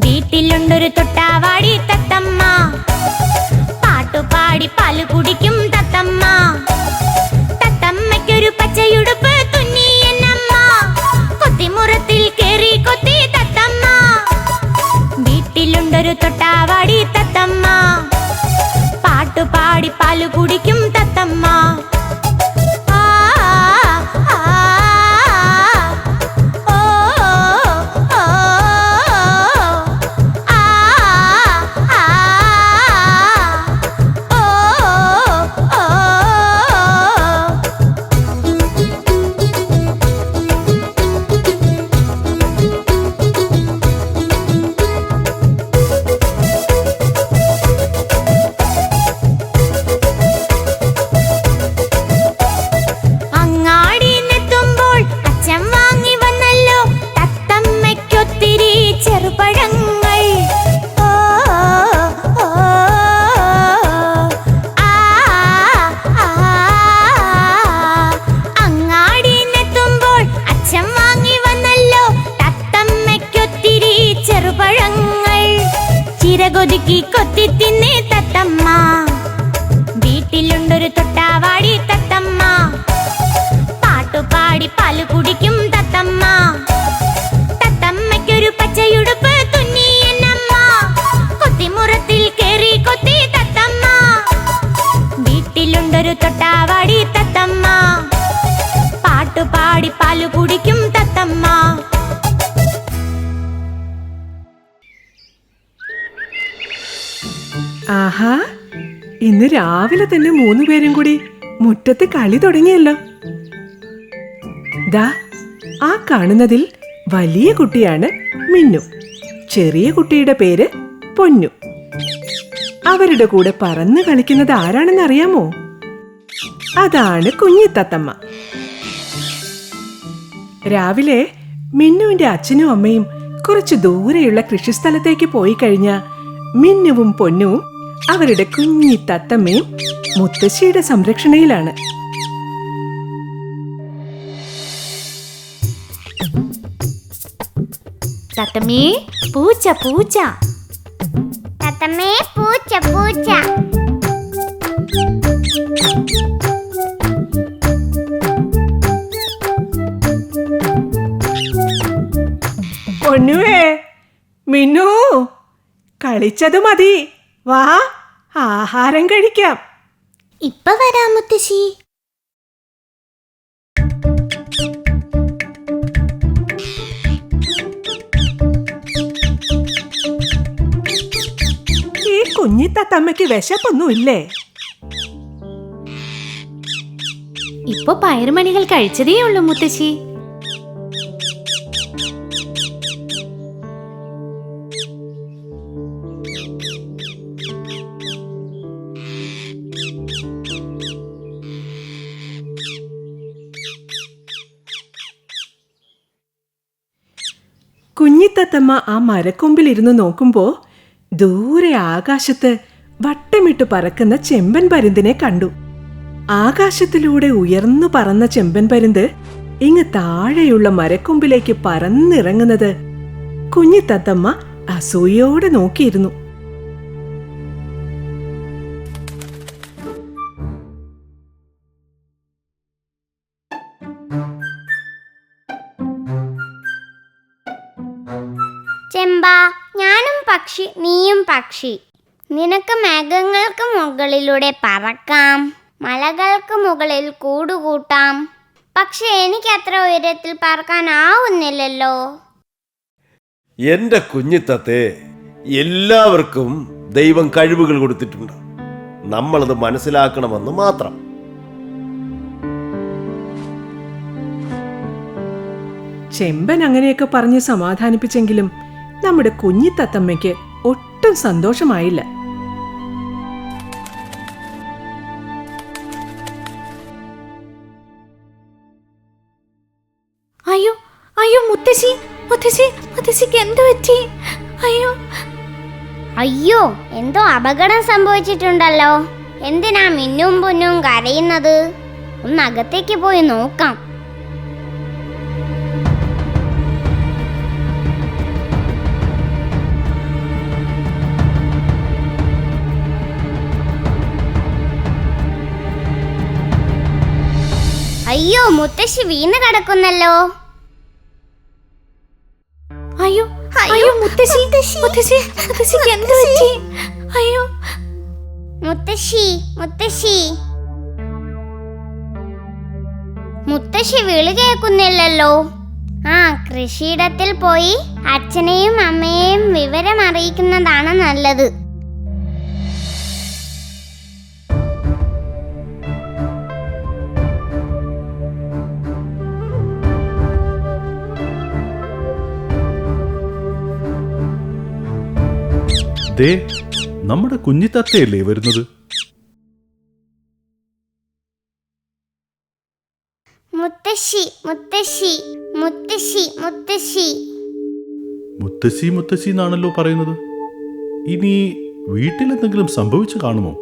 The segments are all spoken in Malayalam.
വീട്ടിലുണ്ടൊരു തൊട്ടാവാടി തത്തമ്മ, പാട്ടുപാടി പാല് കുടിക്കും തത്തമ്മ. തത്തമ്മയ്ക്കൊരു പച്ചയുടുപ്പ് തുന്നി എന്നമ്മ, കൊത്തിമുറത്തിൽ കേറി കൊത്തി തത്തമ്മ. വീട്ടിലുണ്ടൊരു തൊട്ടാവാടി തത്തമ്മ, പാട്ടുപാടി പാല് കുടിക്കും തത്തമ്മ. ചിരകൊതുക്കി കൊത്തി തിന്നേ തത്തമ്മ. വീട്ടിലുണ്ടൊരു തൊട്ടാവാടി തത്തമ്മ, പാട്ടുപാടി പാല് കുടിക്കും തത്തമ്മ. തത്തമ്മയ്ക്കൊരു പച്ചയുടുപ്പ് തുന്നി എന്നമ്മ, കൊത്തിമുറത്തിൽ കേറി കൊത്തി തത്തമ്മ. വീട്ടിലുണ്ടൊരു തൊട്ടാവാടി തത്തമ്മ, പാട്ടുപാടി പാല് കുടിക്കും തത്തമ്മ. ആഹാ, ഇന്ന് രാവിലെ തന്നെ 3 പേരും കൂടി മുറ്റത്ത് കളി തുടങ്ങിയല്ലോ. ദാ ആ കാണുന്നതിൽ വലിയ കുട്ടിയാണ് മിന്നു, ചെറിയ കുട്ടിയുടെ പേര് പൊന്നു. അവരുടെ കൂടെ പറന്ന് കളിക്കുന്നത് ആരാണെന്ന് അറിയാമോ? അതാണ് കുഞ്ഞിത്തത്തമ്മ. രാവിലെ മിന്നുവിന്റെ അച്ഛനും അമ്മയും കുറച്ച് ദൂരെയുള്ള കൃഷിസ്ഥലത്തേക്ക് പോയി കഴിഞ്ഞ മിന്നുവും പൊന്നുവും അവരുടെ കുഞ്ഞി തത്തമ്മയും മുത്തശ്ശിയുടെ സംരക്ഷണയിലാണ്. തത്തമ്മേ പൂച്ച പൂച്ച, തത്തമ്മേ പൂച്ച പൂച്ച. പൊന്നുവേ, മിന്നു, കളിച്ചത് മതി, വാ ആഹാരം കഴിക്കാം. ഇപ്പൊ വരാം മുത്തശ്ശി. ഈ കുഞ്ഞിത്തത്തമ്മയ്ക്ക് വിശപ്പൊന്നുമില്ലേ? ഇപ്പൊ പയറുമണികൾ കഴിച്ചതേ ഉള്ളൂ മുത്തശ്ശി. കുഞ്ഞിത്തത്തമ്മ ആ മരക്കൊമ്പിലിരുന്ന് നോക്കുമ്പോ ദൂരെ ആകാശത്ത് വട്ടമിട്ട് പറക്കുന്ന ചെമ്പൻ പരുന്തിനെ കണ്ടു. ആകാശത്തിലൂടെ ഉയർന്നു പറന്ന ചെമ്പൻ പരുന്ത് ഇങ്ങ് താഴെയുള്ള മരക്കൊമ്പിലേക്ക് പറന്നിറങ്ങുന്നത് കുഞ്ഞിത്തത്തമ്മ അസൂയയോടെ നോക്കിയിരുന്നു. ചെമ്പാ, ഞാനും പക്ഷി, നീയും പക്ഷി. നിനക്ക് മേഘങ്ങൾക്ക് മുകളിലൂടെ പറക്കാം, മലകൾക്ക് മുകളിൽ കൂടുകൂട്ടാം. പക്ഷെ എനിക്ക് അത്ര ഉയരത്തിൽ പറക്കാനാവുന്നില്ലല്ലോ. എന്റെ കുഞ്ഞിത്തത്തെ, എല്ലാവർക്കും ദൈവം കഴിവുകൾ കൊടുത്തിട്ടുണ്ട്. നമ്മളത് മനസ്സിലാക്കണമെന്ന് മാത്രം. ചെമ്പൻ അങ്ങനെയൊക്കെ പറഞ്ഞ് സമാധാനിപ്പിച്ചെങ്കിലും നമ്മുടെ കുഞ്ഞിത്തത്തമ്മയ്ക്ക് ഒട്ടും സന്തോഷമായില്ല. അയ്യോ അയ്യോ മുത്തശ്ശി മുത്തശ്ശി മുത്തശ്ശിക്ക് എന്ത് പറ്റി? അയ്യോ അയ്യോ, എന്തോ അപകടം സംഭവിച്ചിട്ടുണ്ടല്ലോ. എന്തിനാ മിന്നും പൊന്നും കരയുന്നത്? ഒന്ന് അകത്തേക്ക് പോയി നോക്കാം. അയ്യോ, മുത്തശ്ശി വീണ് കിടക്കുന്നല്ലോ. അയ്യോ അയ്യോ മുത്തശ്ശി മുത്തശ്ശി മുത്തശ്ശിക്ക് എന്ത് പറ്റി? അയ്യോ മുത്തശ്ശി മുത്തശ്ശി മുത്തശ്ശി വിളി കേൾക്കുന്നില്ലല്ലോ. ആ, കൃഷിയിടത്തിൽ പോയി അച്ഛനെയും അമ്മയെയും വിവരം അറിയിക്കുന്നതാണ് നല്ലത്. ദേ, നമ്മുടെ കുഞ്ഞിത്തത്തയല്ലേ വരുന്നത്? മുത്തശ്ശി മുത്തശ്ശി മുത്തശ്ശി മുത്തശ്ശി മുത്തശ്ശി മുത്തശ്ശി എന്നാണല്ലോ പറയുന്നത്. ഇനി വീട്ടിലെന്തെങ്കിലും സംഭവിച്ചു കാണുമോ?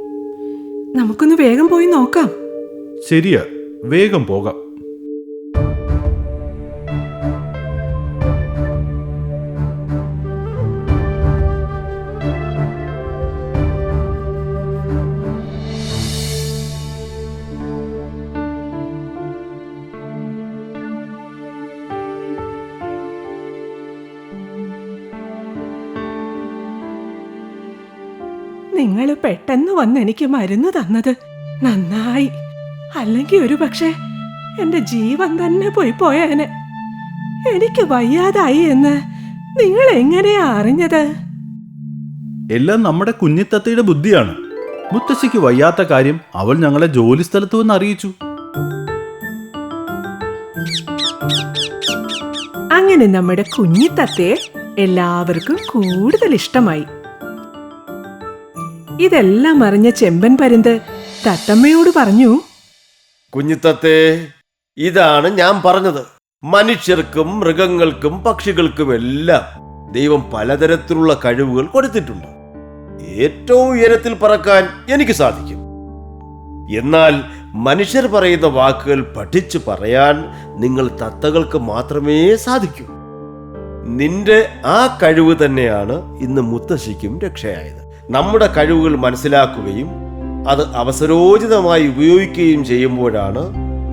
നമുക്കൊന്ന് വേഗം പോയി നോക്കാം. ശരിയാ, വേഗം പോകാം. നിങ്ങൾ പെട്ടെന്ന് വന്ന് എനിക്ക് മരുന്ന് തന്നത് നന്നായി. അല്ലെങ്കിൽ ഒരു പക്ഷേ എന്റെ ജീവൻ തന്നെ പോയേനെ. എനിക്ക് വയ്യാതായി എന്ന് നിങ്ങൾ എങ്ങനെയാ അറിഞ്ഞത്? എല്ലാം നമ്മുടെ കുഞ്ഞിത്തത്തയുടെ ബുദ്ധിയാണ്. മുത്തശ്ശിക്ക് വയ്യാത്ത കാര്യം അവൾ ഞങ്ങളെ ജോലി സ്ഥലത്ത് വന്ന് അറിയിച്ചു. അങ്ങനെ നമ്മുടെ കുഞ്ഞിത്തത്തയെ എല്ലാവർക്കും കൂടുതൽ ഇഷ്ടമായി. ഇതെല്ലാം അറിഞ്ഞ ചെമ്പൻ പരുന്ത് തത്തമ്മയോട് പറഞ്ഞു, കുഞ്ഞിത്തത്തേ, ഇതാണ് ഞാൻ പറഞ്ഞത്. മനുഷ്യർക്കും മൃഗങ്ങൾക്കും പക്ഷികൾക്കും എല്ലാം ദൈവം പലതരത്തിലുള്ള കഴിവുകൾ കൊടുത്തിട്ടുണ്ട്. ഏറ്റവും ഉയരത്തിൽ പറക്കാൻ എനിക്ക് സാധിക്കും. എന്നാൽ മനുഷ്യർ പറയുന്ന വാക്കുകൾ പഠിച്ചു പറയാൻ നിങ്ങൾ തത്തകൾക്ക് മാത്രമേ സാധിക്കൂ. നിന്റെ ആ കഴിവ് തന്നെയാണ് ഇന്ന് മുത്തശ്ശിക്കും രക്ഷയായത്. നമ്മുടെ കഴിവുകൾ മനസ്സിലാക്കുകയും അത് അവസരോചിതമായി ഉപയോഗിക്കുകയും ചെയ്യുമ്പോഴാണ്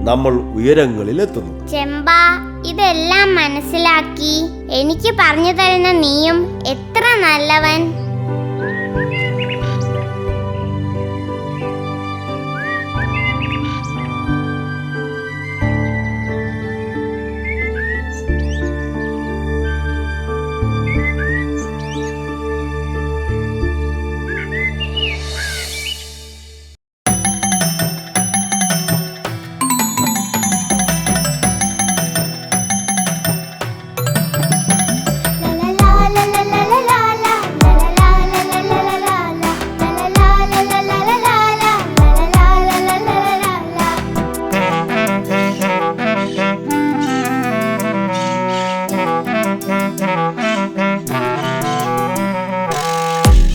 നമ്മൾ ഉയരങ്ങളിൽ എത്തുന്നത്. ചെമ്പ, ഇതെല്ലാം മനസ്സിലാക്കി എനിക്ക് പറഞ്ഞു തരുന്ന നീയും എത്ര നല്ലവൻ.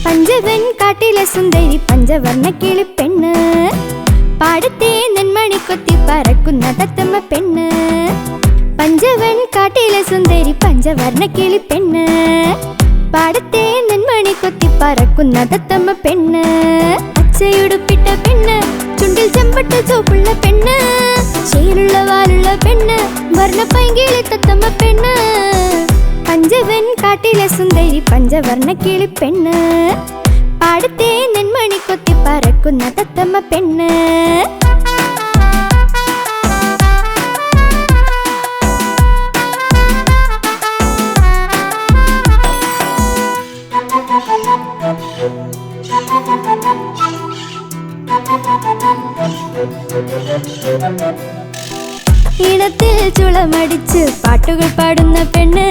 പഞ്ചവൻ കാട്ടിലെ സുന്ദരി പഞ്ചവർണ്ണ കിളിപ്പെണ്ണ്, പാടത്തെ നെന്മണി കൊത്തി പറക്കുന്ന തത്തമ്മ പെണ്ണ്. പഞ്ചവൻ കാട്ടിലെ സുന്ദരി പഞ്ചവർണ്ണ കിളിപ്പെണ്ണ്, പാടത്തെ നെന്മണി കൊത്തി പറക്കുന്ന തത്തമ്മ പെണ്ണ്. അച്ചയുടുപ്പിട്ട പെണ്ണ്, ചുണ്ടിൽ ചെമ്പട്ട ചോപ്പുള്ള പെണ്ണ്, ചേലുള്ള വാലുള്ള പെണ്ണ്, വർണ്ണ പൈങ്കിളി തത്തമ്മ പെണ്ണ്. പഞ്ചവൻ കാട്ടിലെ സുന്ദരി പഞ്ചവർണ്ണ കിളിപ്പെണ്ണ്, പാടത്തെ നെന്മണി കൊത്തി പറക്കുന്ന തത്തമ്മ പെണ്ണ്. ഈണത്തിൽ ചുളമടിച്ച് പാട്ടുകൾ പാടുന്ന പെണ്ണ്,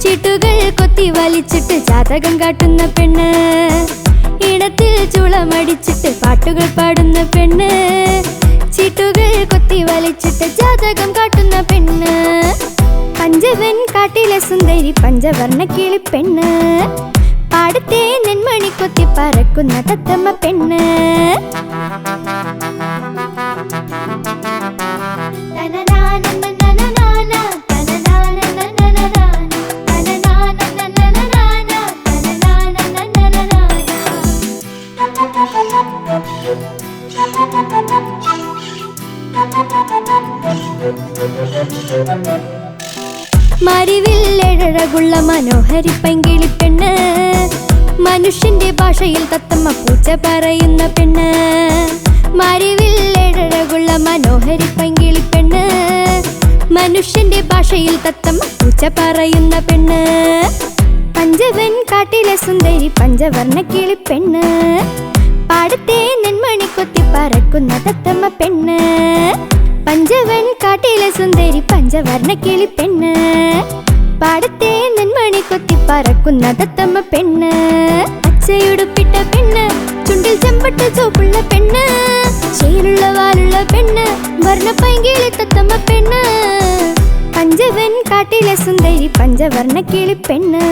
ചീട്ടുകൾ കൊത്തി വലിച്ചിട്ട് ജാതകം കാട്ടുന്ന പെണ്ണ്, ഇണത്തിൽ ചുളമടിച്ചിട്ട് പാട്ടുകൾ പാടുന്ന പെണ്ണ്, ചീട്ടുകൾ കൊത്തി വലിച്ചിട്ട് ജാതകം കാട്ടുന്ന പെണ്ണ്. പഞ്ചവൻ കാട്ടിലെ സുന്ദരി പഞ്ചവർണ്ണ കിളിപ്പെണ്ണ്, പാടത്തെ നെന്മണി കൊത്തി പറക്കുന്ന തത്തമ്മ പെണ്ണ്. മരിവില്ലഴകുള്ള മനോഹരി പൈങ്കിളിപ്പെണ്ണ്, മനുഷ്യന്റെ ഭാഷയിൽ തത്തമ്മ പൂച്ച പറയുന്ന പെണ്ണ്. മരിവില്ലഴകുള്ള മനോഹരി പൈങ്കിളിപ്പെണ്ണ്, മനുഷ്യന്റെ ഭാഷയിൽ തത്തമ്മ പൂച്ച പറയുന്ന പെണ്ണ്. പഞ്ചവൻ കാട്ടിലെ സുന്ദരി പഞ്ചവർണ്ണ കിളിപ്പെണ്ണ്, പാടത്തെ നെന്മണി കൊത്തി പറക്കുന്ന തത്തമ്മ പെണ്ണ്. പഞ്ചവൻ കാട്ടിലെ സുന്ദരി പഞ്ചവർണ്ണ കിളിപ്പെണ്ണ്, പാടത്തെ നെന്മണി കൊത്തി പറക്കുന്ന തത്തമ്മ പെണ്ണ്. പച്ചയുടുപ്പിട്ട പെണ്ണ്, ചുണ്ടിൽ ചെമ്പട്ട് ചോപ്പുള്ള പെണ്ണ്, ചേലുള്ള വാലുള്ള പെണ്ണ്, വർണ്ണ പൈങ്കിളി തത്തമ്മ പെണ്ണ്. പഞ്ചവൻ കാട്ടിലെ സുന്ദരി പഞ്ചവർണ്ണ കിളിപ്പെണ്ണ്,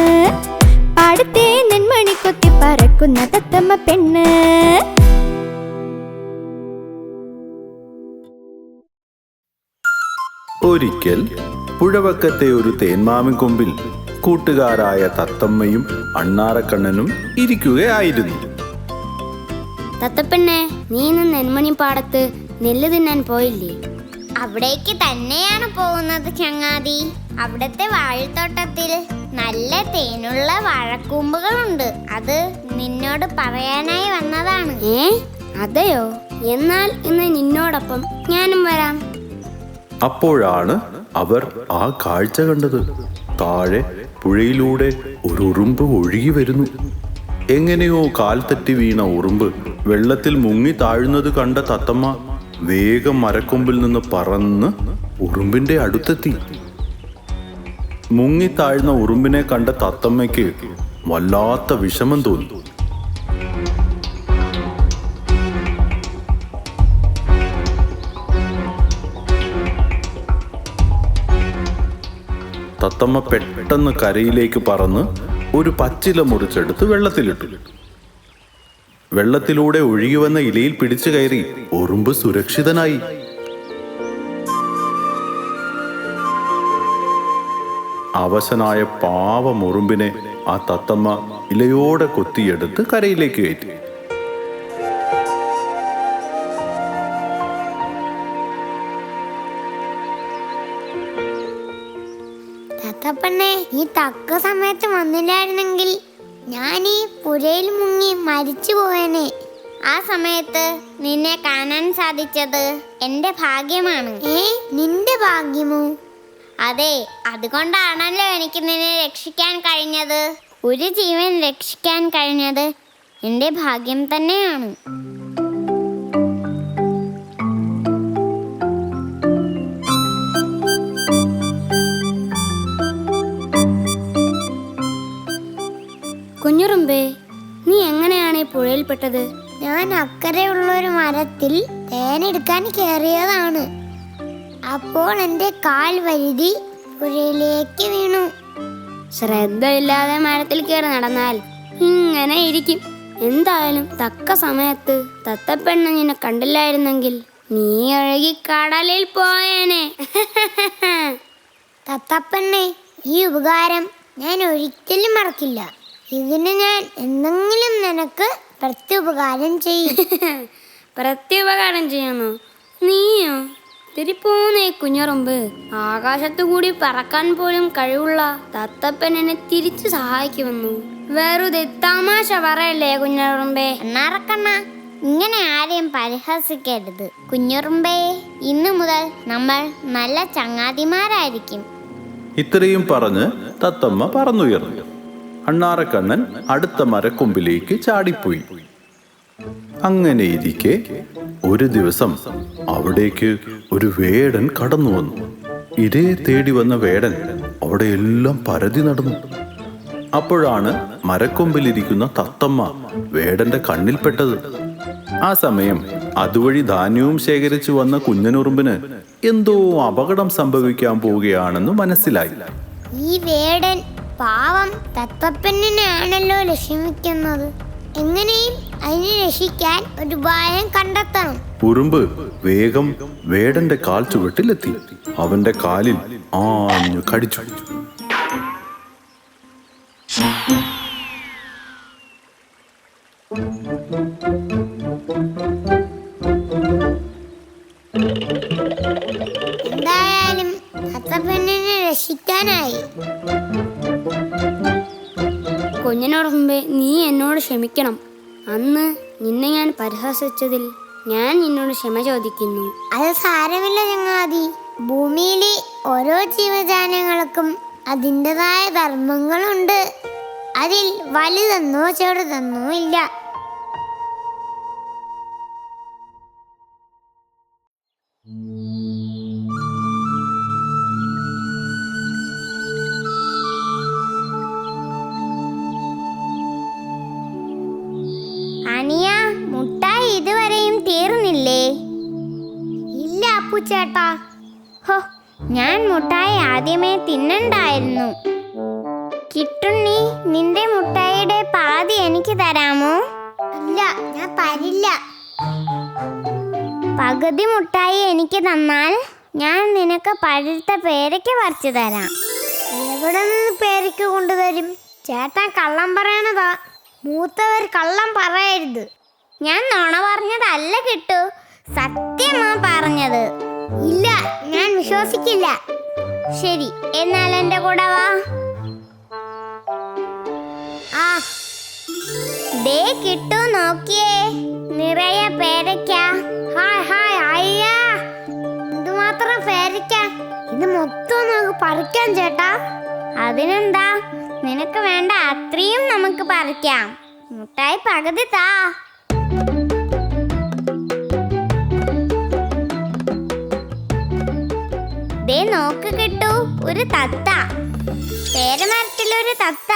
പാടത്തെ നെന്മണി കൊത്തി പറക്കുന്ന തത്തമ്മ പെണ്ണ്. ഒരിക്കൽ പുഴവക്കത്തെ ഒരു തേന്മാവിൻ കൊമ്പിൽ കൂട്ടുകാരായ തത്തമ്മയും അണ്ണാറക്കണ്ണനും ഇരിക്കുകയായിരുന്നു. തത്തപ്പെണ്ണെ, നീ ഇന്ന് നെന്മണി പാടത്ത് നെല്ല് തിന്നാൻ പോയില്ലേ? അവിടേക്ക് തന്നെയാണ് പോകുന്നത് ചങ്ങാതി. അവിടത്തെ വാഴത്തോട്ടത്തിൽ നല്ല തേനുള്ള വാഴക്കൂമ്പുകളുണ്ട്. അത് നിന്നോട് പറയാനായി വന്നതാണ്. അതെയോ? എന്നാൽ ഇന്ന് നിന്നോടൊപ്പം ഞാനും വരാം. അപ്പോഴാണ് അവർ ആ കാഴ്ച കണ്ടത്. താഴെ പുഴയിലൂടെ ഒരു ഉറുമ്പ് ഒഴുകി വരുന്നു. എങ്ങനെയോ കാൽ തെറ്റി വീണ ഉറുമ്പ് വെള്ളത്തിൽ മുങ്ങി താഴുന്നത് കണ്ട തത്തമ്മ വേഗം മരക്കൊമ്പിൽ നിന്ന് പറന്ന് ഉറുമ്പിന്റെ അടുത്തെത്തി. മുങ്ങി താഴ്ന്ന ഉറുമ്പിനെ കണ്ട തത്തമ്മയ്ക്ക് വല്ലാത്ത വിഷമം തോന്നി. തത്തമ്മ പെട്ടെന്ന് കരയിലേക്ക് പറന്ന് ഒരു പച്ചില മുറിച്ചെടുത്ത് വെള്ളത്തിലിട്ടു. വെള്ളത്തിലൂടെ ഒഴുകി വന്ന ഇലയിൽ പിടിച്ചു കയറി ഉറുമ്പ് സുരക്ഷിതനായി. അവശനായ പാവം ഉറുമ്പിനെ ആ തത്തമ്മ ഇലയോടെ കൊത്തിയെടുത്ത് കരയിലേക്ക് കയറ്റി. തത്തപ്പെണ്ണെ, നീ തക്ക സമയത്ത് വന്നില്ലായിരുന്നെങ്കിൽ ഞാൻ ഈ പുഴയിൽ മുങ്ങി മരിച്ചു പോയേനെ. ആ സമയത്ത് നിന്നെ കാണാൻ സാധിച്ചത് എന്റെ ഭാഗ്യമാണ്. നിന്റെ ഭാഗ്യമോ? അതെ, അതുകൊണ്ടാണല്ലോ എനിക്ക് നിന്നെ രക്ഷിക്കാൻ കഴിഞ്ഞത്. ഒരു ജീവൻ രക്ഷിക്കാൻ കഴിഞ്ഞത് എന്റെ ഭാഗ്യം തന്നെയാണ്. കുഞ്ഞുറുമ്പേ, നീ എങ്ങനെയാണ് ഈ പുഴയിൽപ്പെട്ടത്? ഞാൻ അക്കരെയുള്ളൊരു മരത്തിൽ തേനെടുക്കാൻ കയറിയതാണ്. അപ്പോൾ എൻ്റെ കാൽ വഴുതി പുഴയിലേക്ക് വീണു. ശ്രദ്ധയില്ലാതെ മരത്തിൽ കയറി നടന്നാൽ ഇങ്ങനെ ഇരിക്കും. എന്തായാലും തക്ക സമയത്ത് തത്തപ്പെണ്ണ നിന്നെ കണ്ടില്ലായിരുന്നെങ്കിൽ നീ ഒഴുകി കടലിൽ പോയേനെ. തത്തപ്പെണ്ണെ, ഈ ഉപകാരം ഞാൻ ഒരിക്കലും മറക്കില്ല. ഇതിന് ഞാൻ എന്തെങ്കിലും നിനക്ക് പ്രത്യുപകാരം ചെയ്യും. പ്രത്യുപകാരം ചെയ്യാമോ? നീയോ? തിരിപ്പോന്നേ കുഞ്ഞുറുമ്പ്. ആകാശത്തു കൂടി പറക്കാൻ പോലും കഴിവുള്ള തത്തപ്പൻ എന്നെ തിരിച്ചു സഹായിക്കുമെന്നു. വെറുതെ തമാശ പറയല്ലേ കുഞ്ഞുറുമ്പേ. അണ്ണാറക്കണ്ണ, ഇങ്ങനെ ആരെയും പരിഹസിക്കരുത്. കുഞ്ഞുറുമ്പേ, ഇന്നു മുതൽ നമ്മൾ നല്ല ചങ്ങാതിമാരായിരിക്കും. ഇത്രയും പറഞ്ഞ് തത്തമ്മ പറന്നുയർന്നു. അണ്ണാറക്കണ്ണൻ അടുത്ത മരക്കൊമ്പിലേക്ക് ചാടിപ്പോയി. അങ്ങനെ ഇരിക്കെ ഒരു ദിവസം അവിടേക്ക് ഒരു വേടൻ കടന്നു വന്നു. ഇരയെ തേടി വന്ന വേടൻ അവിടെ എല്ലാം പരതി നടന്നു. അപ്പോഴാണ് മരക്കൊമ്പിലിരിക്കുന്ന തത്തമ്മ വേടന്റെ കണ്ണിൽപ്പെട്ടത്. ആ സമയം അതുവഴി ധാന്യവും ശേഖരിച്ചു വന്ന കുഞ്ഞനുറുമ്പിന് എന്തോ അപകടം സംഭവിക്കാൻ പോവുകയാണെന്ന് മനസ്സിലായി. ഈ വേടൻ പാവം തത്തപ്പെണ്ണിനെയാണല്ലോ ലക്ഷ്യമിക്കുന്നത്. എങ്ങനെയും അതിനെ രക്ഷിക്കാൻ ഒരു ഉപായം കണ്ടെത്തണം. ഉറുമ്പ് വേഗം വേടന്റെ കാൽ ചുവട്ടിലെത്തി അവന്റെ കാലിൽ ആഞ്ഞു കടിച്ചു. എന്തായാലും തത്തപ്പെണ്ണിനെ രക്ഷിക്കാനായി. കുഞ്ഞിനുറുമ്പേ, നീ എന്നോട് ക്ഷമിക്കണം. അന്ന് നിന്നെ ഞാൻ പരിഹസിച്ചതിൽ ഞാൻ നിന്നോട് ക്ഷമ ചോദിക്കുന്നു. അത് സാരമില്ല ചങ്ങാതി. ഭൂമിയിലെ ഓരോ ജീവജാലങ്ങൾക്കും അതിൻ്റെതായ ധർമ്മങ്ങളുണ്ട്. അതിൽ വലുതെന്നോ ചെറുതെന്നോ ഇല്ല. അനിയ, മുട്ടായി ഇതുവരെയും തീർന്നില്ലേ? ഇല്ല അപ്പുച്ചേട്ടാ. ഹോ, ഞാൻ മുട്ടായി ആദ്യമേ തിന്നണ്ടായിരുന്നു. കിട്ടുണ്ണി, നിന്റെ മുട്ടായിയുടെ പാതി എനിക്ക് തരാമോ? ഇല്ല, ഞാൻ തരില്ല. പകുതി മുട്ടായി എനിക്ക് തന്നാൽ ഞാൻ നിനക്ക് പഴുത്ത പേരയ്ക്ക പറിച്ചു തരാം. എവിടെ നിന്ന് പേരയ്ക്ക കൊണ്ടുതരും? ചേട്ടൻ കള്ളം പറയണതാ. മൂത്തവർ കള്ളം പറയരുത്. ഞാൻ നുണ പറഞ്ഞതല്ല കിട്ടു, സത്യമാ പറഞ്ഞത്. ഇല്ല, ഞാൻ വിശ്വസിക്കില്ല. ശരി, എന്നാൽ എന്റെ കൂടെ വാ. ആ ദേ കിട്ടു, നോക്കിയേ, നിറയെ പേരയ്ക്ക. ഹായ് ഹായ് അയ്യാ, എന്തുമാത്രം പേരയ്ക്ക! ഇത് മൊത്തം നമുക്ക് പറിക്കാം ചേട്ടാ. അതിനെന്താ, നിനക്ക് വേണ്ട അത്രയും നമുക്ക് പറിക്കാം. മുട്ടായി പകുതി താ. ദേ നോക്ക് കിട്ടു, ഒരു തത്ത. പേരമരത്തിലൊരു തത്ത.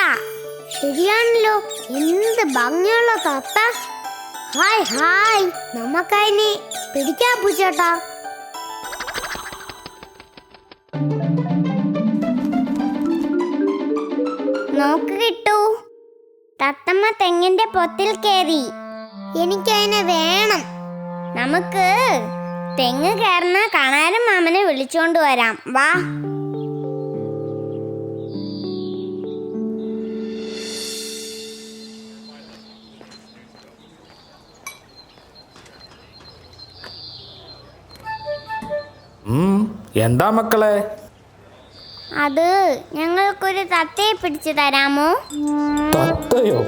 ശരിയാണല്ലോ, എന്ത് ഭംഗിയുള്ള തത്ത. ഹായ് ഹായ്, നമുക്കതിനെ പിടിക്കാൻ പൂച്ചേട്ടാ. നോക്ക് കിട്ടു, തത്തമ്മ തെങ്ങിന്റെ പൊത്തിൽ കയറി. എനിക്കതിനെ വേണം. നമുക്ക് തെങ്ങ് കയറുന്ന കണാരൻ മാമനെ വിളിച്ചോണ്ട് വരാം, വാ. എന്താ മക്കളെ? അത് ഞങ്ങൾക്കൊരു തത്തയെ പിടിച്ചു തരാമോ? തത്തയോ?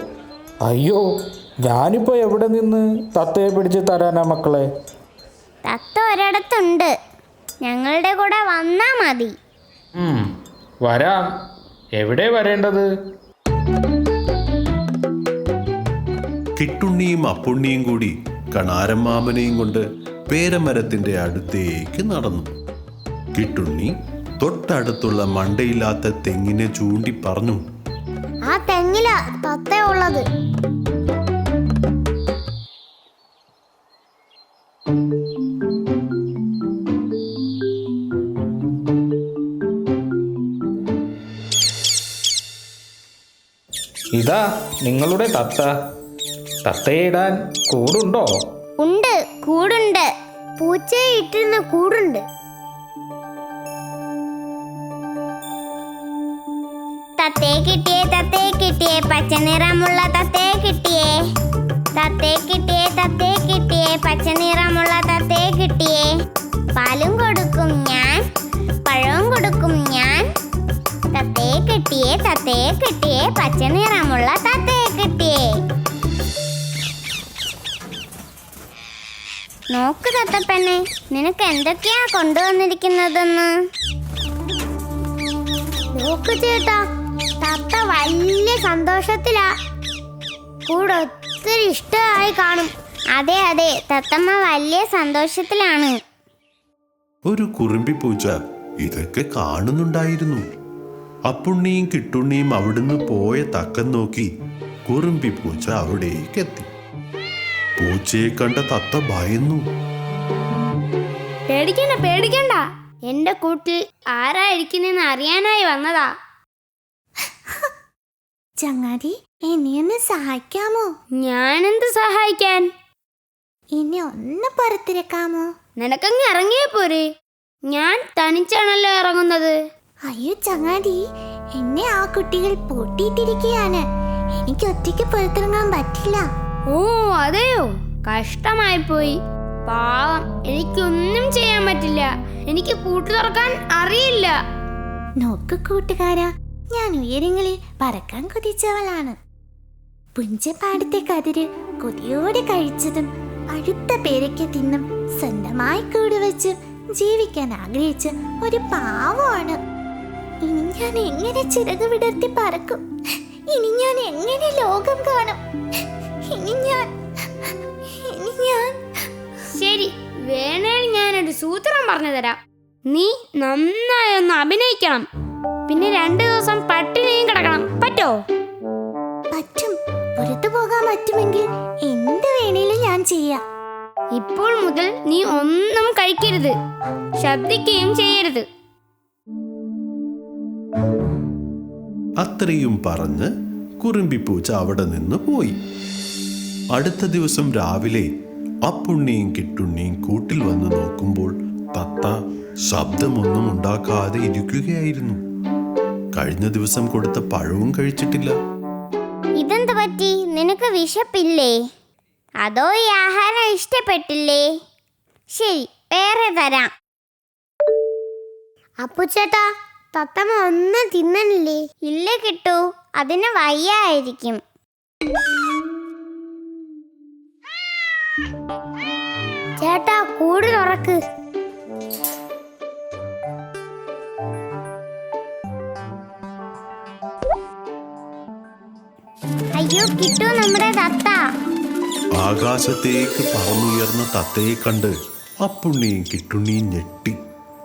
അയ്യോ, ഞാനിപ്പോ എവിടെ നിന്ന് തത്തയെ പിടിച്ച് തരാനാ മക്കളെ? തത്ത ഒരിടത്തുണ്ട്, ഞങ്ങളുടെ കൂടെ വന്നാ മതി. വരാം. എവിടെ വരേണ്ടത്? കിട്ടുണ്ണിയും അപ്പുണ്ണിയും കൂടി കണാരമ്മാമനെയും കൊണ്ട് പേരമരത്തിന്റെ അടുത്തേക്ക് നടന്നു. കിട്ടുണ്ണി തൊട്ടടുത്തുള്ള മണ്ടയില്ലാത്ത തെങ്ങിനെ ചൂണ്ടി പറഞ്ഞു, ആ തെങ്ങിലാ തത്ത ഉള്ളത്. ഇതാ നിങ്ങളുടെ തത്ത. തത്തയെ ഇടാൻ കൂടുണ്ടോ? ഉണ്ട്, കൂടുണ്ട്. പൂച്ചയെ ഇട്ടിരുന്ന കൂടുണ്ട്. തത്തയെ കിട്ടിയേ, തത്തയെ കിട്ടിയേ, പച്ച നിറമുള്ള തത്തയെ കിട്ടിയേ. തത്തയെ കിട്ടിയേ, തത്തയെ കിട്ടിയേ, പച്ച നിറമുള്ള തത്തയെ കിട്ടിയേ. പാലും കൊടുക്കും ഞാൻ, പഴവും കൊടുക്കും ഞാൻ. തത്തയെ കിട്ടിയേ, തത്തയെ കിട്ടിയേ, പച്ച നിറമുള്ള തത്തയെ കിട്ടിയേ. നോക്ക് തത്തപ്പെണ്ണെ, നിനക്ക് എന്തൊക്കെയാ കൊണ്ടുവന്നിരിക്കുന്നതെന്ന്. നോക്ക് ചേട്ടാ, തത്ത വലിയ സന്തോഷത്തിലാ. കൂടെ ഒത്തിരി ഇഷ്ടമായി കാണും. അതെ അതെ, തത്തമ്മ വലിയ സന്തോഷത്തിലാണ്. ഒരു കുറുമ്പി പൂച്ച ഇതൊക്കെ കാണുന്നുണ്ടായിരുന്നു. അപ്പുണ്ണിയും കിട്ടുണ്ണിയും അവിടുന്ന് പോയ തക്കം നോക്കി കുറുമ്പി പൂച്ച അവിടേക്കെത്തി. പൂച്ചയെ കണ്ട തത്ത ഭയന്നു. പേടിക്കണ്ട പേടിക്കണ്ട, എന്റെ കൂട്ടിൽ ആരാ ഇരിക്കുന്നെന്ന് അറിയാനായി വന്നതാ. ചങ്ങാതി, എന്നെ ഒന്ന് സഹായിക്കാമോ? ഞാനെന്ത് സഹായിക്കാൻ? എന്നെ ഒന്ന് പുറത്തിരക്കാമോ? നിനക്കങ്ങ് ഇറങ്ങിയേ പോരെ, ഞാൻ തനിച്ചാണല്ലോ ഇറങ്ങുന്നത്. അയ്യോ ചങ്ങാതി, എന്നെ ആ കുട്ടികൾ പൂട്ടിയിട്ടിരിക്കുകയാണ്. എനിക്ക് ഒറ്റയ്ക്ക് പുറത്തിറങ്ങാൻ പറ്റില്ല. ഓ അതെയോ, കഷ്ടമായി പോയി. പാവം, എനിക്കൊന്നും ചെയ്യാൻ പറ്റില്ല. എനിക്ക് പൂട്ട് തുറക്കാൻ അറിയില്ല. നോക്ക് കൂട്ടുകാരാ, ഞാൻ ഉയരങ്ങളിൽ പറക്കാൻ കൊതിച്ചവളാണ്. പുഞ്ചപ്പാടത്തെ കതിര് കൊതിയോടെ കഴിച്ചതും അടുത്ത പേരയ്ക്ക് തിന്നും സ്വന്തമായി കൂട് വെച്ചും ജീവിക്കാൻ ആഗ്രഹിച്ച ഒരു പാവമാണ്. ഇനി ഞാൻ എങ്ങനെ ചിറക് വിടർത്തി പറക്കും? ഇനി ഞാൻ എങ്ങനെ ലോകം കാണും? ഇനി ഞാൻ ശരി, വേണേൽ ഞാനൊരു സൂത്രം പറഞ്ഞു തരാം. നീ നന്നായി ഒന്ന് അഭിനയിക്കണം, പിന്നെ 2 ദിവസം പട്ടിണിയും കിടക്കണം. പറ്റോ? പറ്റും. പുറത്തു പോകാൻ പറ്റുമെങ്കിൽ എന്ത് വേണേലും ഞാൻ ചെയ്യാം. ഇപ്പോൾ മുതൽ നീ ഒന്നും കഴിക്കരുത്, ശബ്ദിക്കുകയും ചെയ്യരുത്. അത്രയും പറഞ്ഞ് കുറുമ്പിപ്പൂച്ച അവിടെ നിന്ന് പോയി. അടുത്ത ദിവസം രാവിലെ അപ്പുണ്ണിയും കിട്ടുണ്ണിയും കൂട്ടിൽ വന്ന് നോക്കുമ്പോൾ തത്ത ശബ്ദമൊന്നും ഉണ്ടാക്കാതെ ഇരിക്കുകയായിരുന്നു. കഴിഞ്ഞ ദിവസം കൊടുത്ത പഴവും കഴിച്ചിട്ടില്ല. ഇതെന്ത് പറ്റി? നിനക്ക് വിശപ്പില്ലേ? അതോ ഈ ആഹാരം ഇഷ്ടപ്പെട്ടില്ലേ? ശരി, വേറെ തരാം. അപ്പുച്ചേട്ടാ, തത്തമ്മ ഒന്നും തിന്നണില്ലേ? ഇല്ല കിട്ടു, അതിന് വയ്യായിരിക്കും. ചേട്ടാ, കൂട് തുറക്ക്. അയ്യോ കിട്ടു, നമ്മുടെ തത്ത. ആകാശത്തേക്ക് പറന്നുയർന്ന തത്തയെ കണ്ട് അപ്പുണ്ണിയും കിട്ടുണ്ണിയും ഞെട്ടി.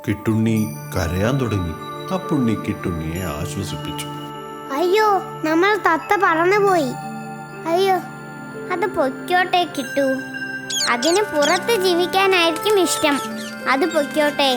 കിട്ടുണ്ണി കരയാൻ തുടങ്ങി. അപ്പുണ്ണി കിട്ടുണ്ണിയെ ആശ്വസിപ്പിച്ചു. അയ്യോ, നമ്മൾ തത്ത പറന്നുപോയി. അയ്യോ, അത് പൊയ്ക്കോട്ടെ കിട്ടു. അതിന് പുറത്ത് ജീവിക്കാനായിരിക്കും ഇഷ്ടം. അത് പൊയ്ക്കോട്ടെ.